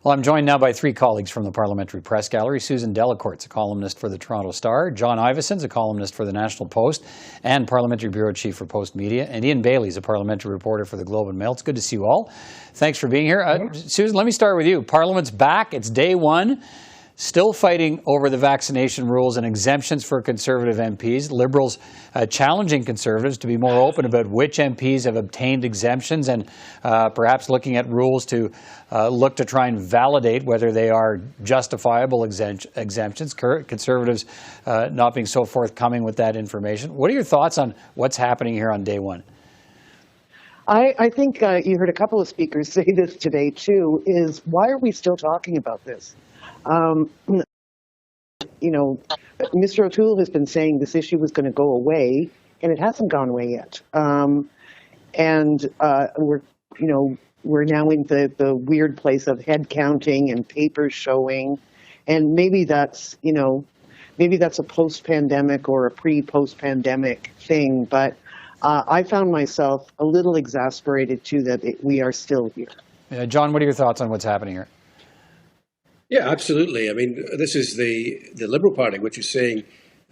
Well, I'm joined now by three colleagues from the Parliamentary Press Gallery. Susan Delacourt, a columnist for the Toronto Star. John Ivison, a columnist for the National Post and Parliamentary Bureau Chief for Post Media. And Ian Bailey is a parliamentary reporter for the Globe and Mail. It's good to see you all. Thanks for being here. Susan, let me start with you. Parliament's back. It's day one. Still fighting over the vaccination rules and exemptions for Conservative MPs. Liberals challenging Conservatives to be more open about which MPs have obtained exemptions and perhaps looking at rules to look to try and validate whether they are justifiable exemptions. Conservatives not being so forthcoming with that information. What are your thoughts on what's happening here on day one? I think you heard a couple of speakers say this today too, is why are we still talking about this? Mr. O'Toole has been saying this issue was going to go away, and it hasn't gone away yet. We're now in the weird place of head counting and papers showing, and maybe that's a post-pandemic or a pre-post-pandemic thing. But I found myself a little exasperated too that we are still here. John, what are your thoughts on what's happening here? Yeah, absolutely. I mean, this is the Liberal Party, which is saying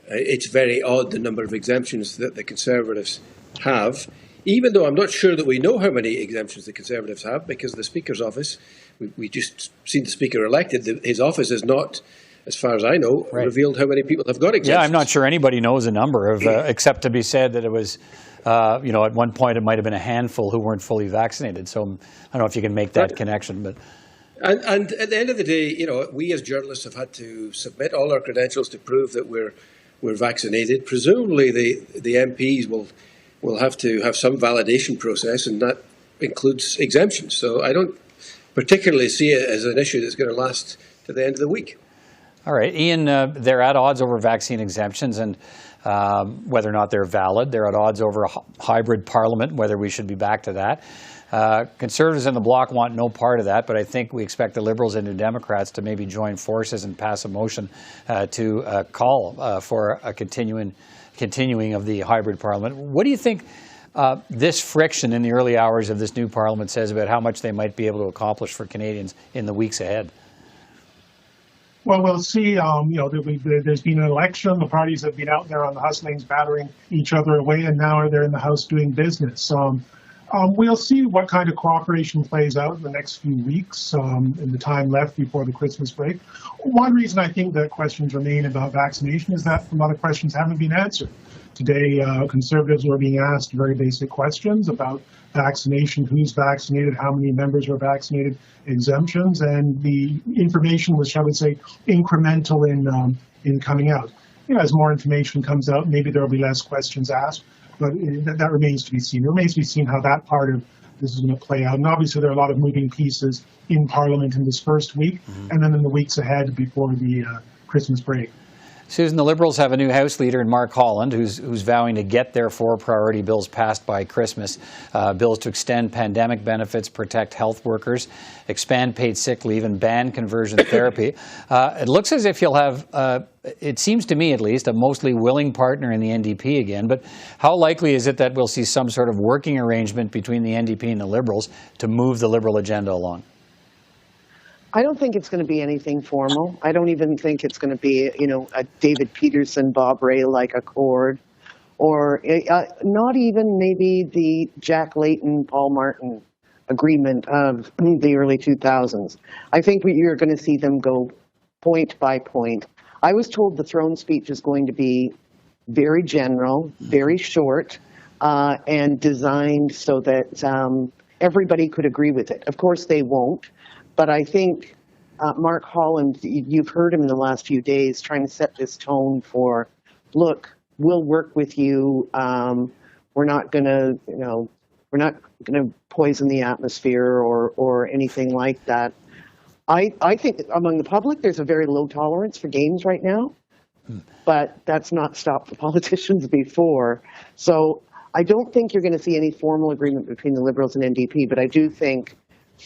it's very odd the number of exemptions that the Conservatives have, even though I'm not sure that we know how many exemptions the Conservatives have, because the Speaker's office, we just seen the Speaker elected, his office has not, as far as I know, revealed how many people have got exemptions. Yeah, I'm not sure anybody knows a number, of, except to be said that it was, at one point it might have been a handful who weren't fully vaccinated. So I don't know if you can make that connection, but... And at the end of the day, we as journalists have had to submit all our credentials to prove that we're vaccinated. Presumably, the MPs will have to have some validation process, and that includes exemptions. So I don't particularly see it as an issue that's going to last to the end of the week. All right, Ian, they're at odds over vaccine exemptions and whether or not they're valid. They're at odds over a hybrid parliament, whether we should be back to that. Conservatives in the bloc want no part of that, but I think we expect the Liberals and New Democrats to maybe join forces and pass a motion to call for a continuing of the hybrid parliament. What do you think this friction in the early hours of this new parliament says about how much they might be able to accomplish for Canadians in the weeks ahead? Well, we'll see. There's been an election. The parties have been out there on the hustlings, battering each other away, and now they're in the House doing business. We'll see what kind of cooperation plays out in the next few weeks in the time left before the Christmas break. One reason I think that questions remain about vaccination is that a lot of questions haven't been answered. Today, Conservatives were being asked very basic questions about vaccination, who's vaccinated, how many members were vaccinated, exemptions, and the information was, shall we say, incremental in coming out. As more information comes out, maybe there will be less questions asked. But that remains to be seen. It remains to be seen how that part of this is going to play out. And obviously there are a lot of moving pieces in Parliament in this first week and then in the weeks ahead before the Christmas break. Susan, the Liberals have a new House leader in Mark Holland who's vowing to get their 4 priority bills passed by Christmas. Bills to extend pandemic benefits, protect health workers, expand paid sick leave, and ban conversion therapy. It looks as if you'll have, it seems to me at least, a mostly willing partner in the NDP again. But how likely is it that we'll see some sort of working arrangement between the NDP and the Liberals to move the Liberal agenda along? I don't think it's going to be anything formal. I don't even think it's going to be, a David Peterson, Bob Rae-like accord, or not even maybe the Jack Layton, Paul Martin agreement of the early 2000s. I think you're going to see them go point by point. I was told the throne speech is going to be very general, very short, and designed so that everybody could agree with it. Of course, they won't. But I think Mark Holland, you've heard him in the last few days trying to set this tone for, look, we'll work with you. We're not going to, poison the atmosphere or anything like that. I think among the public, there's a very low tolerance for games right now, but that's not stopped the politicians before. So I don't think you're going to see any formal agreement between the Liberals and NDP, but I do think,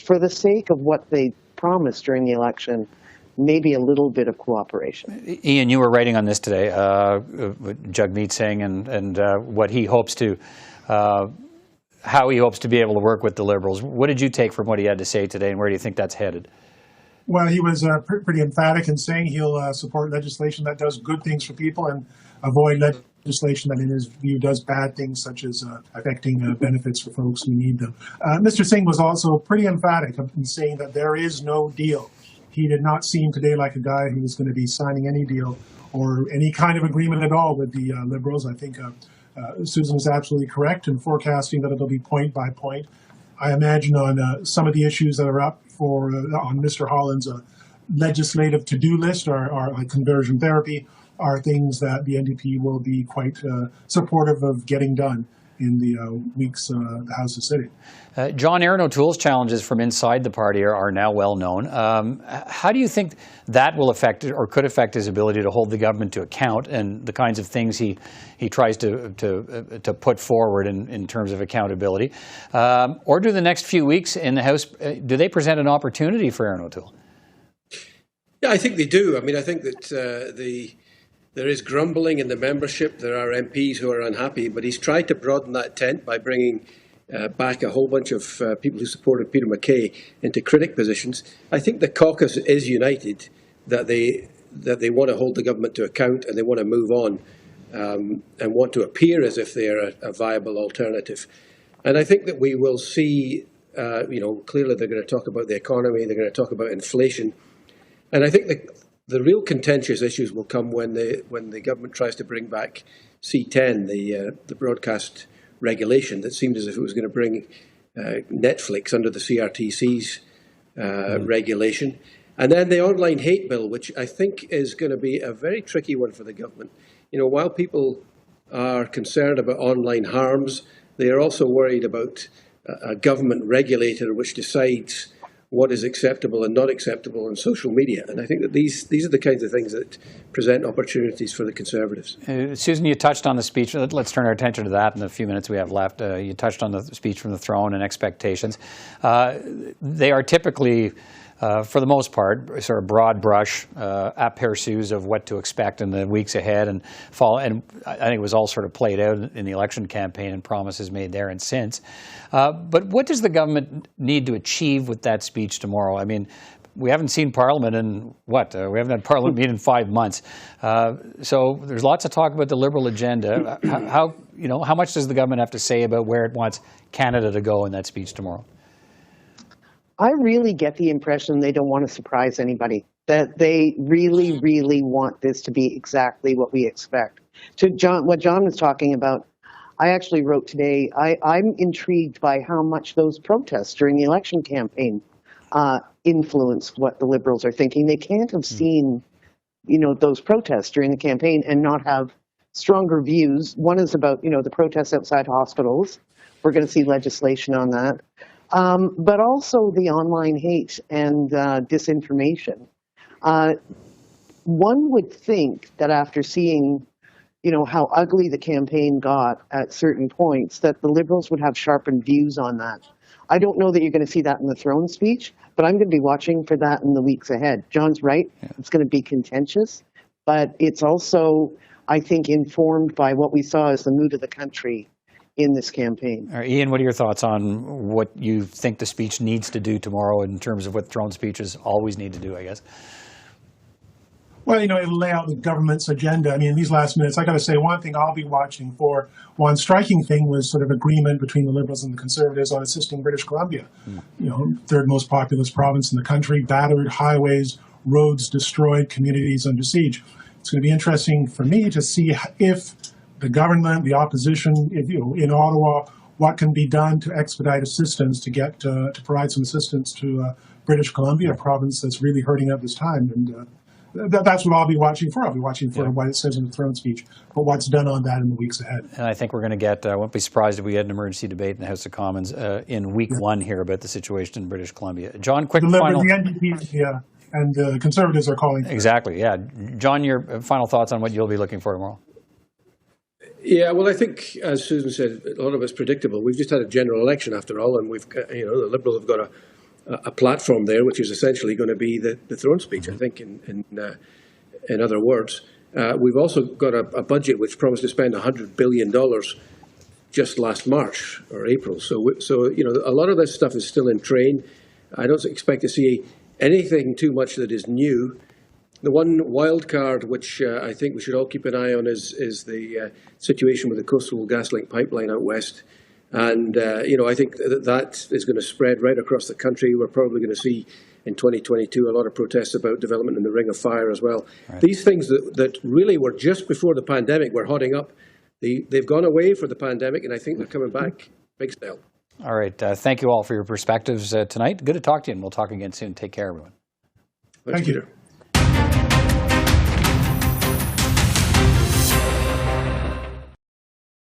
for the sake of what they promised during the election, maybe a little bit of cooperation. Ian, you were writing on this today, Jagmeet Singh, and what he hopes to, how he hopes to be able to work with the Liberals. What did you take from what he had to say today, and where do you think that's headed? Well, he was pretty emphatic in saying he'll support legislation that does good things for people and avoid legislation that, in his view, does bad things, such as affecting benefits for folks who need them. Mr. Singh was also pretty emphatic in saying that there is no deal. He did not seem today like a guy who was going to be signing any deal or any kind of agreement at all with the Liberals. I think Susan is absolutely correct in forecasting that it'll be point by point. I imagine on some of the issues that are up on Mr. Holland's legislative to-do list or like conversion therapy are things that the NDP will be quite supportive of getting done in the weeks the House is sitting. John, Erin O'Toole's challenges from inside the party are now well known. How do you think that will affect or could affect his ability to hold the government to account and the kinds of things he tries to put forward in terms of accountability? Or do the next few weeks in the House, do they present an opportunity for Erin O'Toole? Yeah, I think they do. I mean, I think that there is grumbling in the membership. There are MPs who are unhappy, but he's tried to broaden that tent by bringing back a whole bunch of people who supported Peter MacKay into critic positions. I think the caucus is united that they want to hold the government to account and they want to move on and want to appear as if they are a viable alternative. And I think that we will see, clearly they're going to talk about the economy, they're going to talk about inflation. And I think the real contentious issues will come when the government tries to bring back C10, the broadcast regulation that seemed as if it was going to bring Netflix under the CRTC's regulation. And then the online hate bill, which I think is going to be a very tricky one for the government. You know, while people are concerned about online harms, they are also worried about a government regulator which decides what is acceptable and not acceptable on social media. And I think that these are the kinds of things that present opportunities for the Conservatives. Susan, you touched on the speech. Let's turn our attention to that in the few minutes we have left. You touched on the speech from the throne and expectations. They are typically, for the most part, sort of broad brush aperçus of what to expect in the weeks ahead and fall. And I think it was all sort of played out in the election campaign and promises made there and since. But what does the government need to achieve with that speech tomorrow? I mean, we haven't seen Parliament in what? We haven't had Parliament meet in 5 months. So there's lots of talk about the Liberal agenda. How much does the government have to say about where it wants Canada to go in that speech tomorrow? I really get the impression they don't want to surprise anybody, that they really, really want this to be exactly what we expect. To what John was talking about, I actually wrote today, I'm intrigued by how much those protests during the election campaign influenced what the Liberals are thinking. They can't have seen, those protests during the campaign and not have stronger views. One is about, the protests outside hospitals. We're going to see legislation on that. But also the online hate and disinformation. One would think that after seeing, how ugly the campaign got at certain points, that the Liberals would have sharpened views on that. I don't know that you're going to see that in the throne speech, but I'm going to be watching for that in the weeks ahead. John's right. Yeah. It's going to be contentious, but it's also, I think, informed by what we saw as the mood of the country in this campaign. All right, Ian, what are your thoughts on what you think the speech needs to do tomorrow in terms of what throne speeches always need to do, I guess? Well, it'll lay out the government's agenda. I mean, in these last minutes, I got to say one thing I'll be watching for. One striking thing was sort of agreement between the Liberals and the Conservatives on assisting British Columbia. Third most populous province in the country, battered, highways, roads destroyed, communities under siege. It's going to be interesting for me to see if the government, the opposition, in Ottawa, what can be done to expedite assistance to get to provide some assistance to British Columbia, a province that's really hurting at this time. And that's what I'll be watching for. I'll be watching for what it says in the throne speech, but what's done on that in the weeks ahead. And I think we're going to get, I won't be surprised if we had an emergency debate in the House of Commons in week one here about the situation in British Columbia. John, quick final... The NDP and the Conservatives are calling. Exactly, yeah. John, your final thoughts on what you'll be looking for tomorrow? Yeah, well, I think, as Susan said, a lot of it's predictable. We've just had a general election, after all, and we've got, the Liberals have got a platform there, which is essentially going to be the throne speech, I think, in other words. We've also got a budget which promised to spend $100 billion just last March or April. So a lot of this stuff is still in train. I don't expect to see anything too much that is new. The one wild card which I think we should all keep an eye on is the situation with the Coastal GasLink pipeline out west. And, I think that is going to spread right across the country. We're probably going to see in 2022 a lot of protests about development in the Ring of Fire as well. Right. These things that really were just before the pandemic were hotting up. They've gone away for the pandemic, and I think they're coming back big style. All right. Thank you all for your perspectives tonight. Good to talk to you, and we'll talk again soon. Take care, everyone. Thank you. Peter.